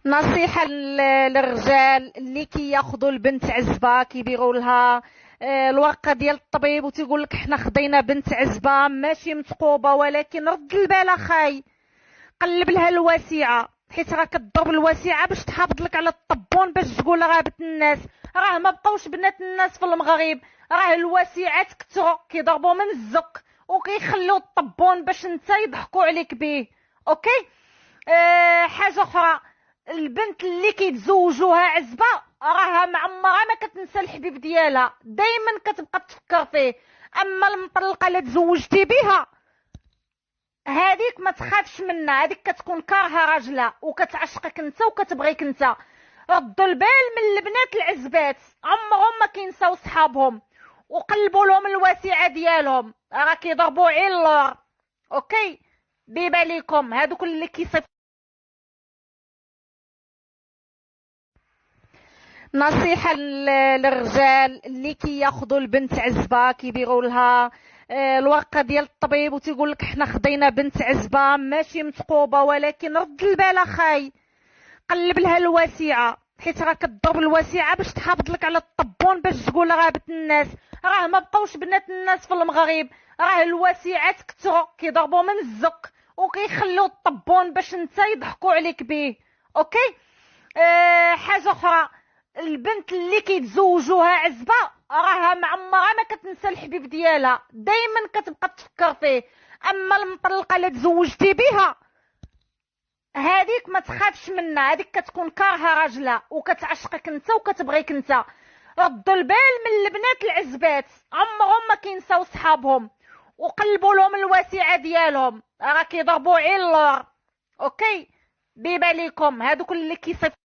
نصيحة للرجال اللي كياخذوا البنت عزبة كيديروا لها الورقة ديال الطبيب وتيقول لك حنا خدينا بنت عزبة ماشي متقوبة، ولكن رد البال اخاي، قلب لها الوسيعة، حيت راه كضرب الوسيعة باش تحافظ لك على الطبون باش تقول راه بنت الناس. راه ما بقاوش بنات الناس في المغرب، راه الوسيعات كثروا كيضربوا من الزق وكيخليو الطبون باش انت يضحكوا عليك به. اوكي. حاجه اخرى، البنت اللي كيتزوجوها عزبه راها معمرها ما كتنسى الحبيب ديالها، دائما كتبقى تفكر فيه. اما المطلقه اللي تزوجتي بها هذيك ما تخافش منها، هذيك كتكون كارهه راجلها وكتعشقك انت وكتبغيك انت. ردوا البال من البنات العزبات، عمرهم ما كينساو صحابهم وقلبوا لهم الوسيعه ديالهم، راه كيضربوا عين اللور. اوكي، بباليكم هادوك اللي كيصيفطوا. نصيحة للرجال اللي كياخذوا البنت عزبة كيديروا لها الورقة ديال الطبيب وتيقول لك حنا خدينا بنت عزبة ماشي متقوبة، ولكن رد البال اخاي، قلب لها الوسيعة، حيت راه كضرب الوسيعة باش تحافظ لك على الطبون باش تقول راه بنت الناس. راه ما بقاوش بنات الناس في المغرب، راه الوسيعات كثروا كيضربوا من الزق وكيخليو الطبون باش انت يضحكوا عليك به. اوكي. حاجه اخرى، البنت اللي كيتزوجوها عزبه راها معمرها ما كتنسى الحبيب ديالها، دائما كتبقى تفكر فيه. اما المطلقه اللي تزوجتي بها هذيك ما تخافش منها، هذيك كتكون كارهه راجلها وكتعشقك انت وكتبغيك انت. ردوا البال من البنات العزبات، عمرهم ما كينساو صحابهم وقلبوا لهم الوسيعه ديالهم، راه كيضربوا عين اللور. اوكي، بباليكم هادوك اللي كيصيفطوا.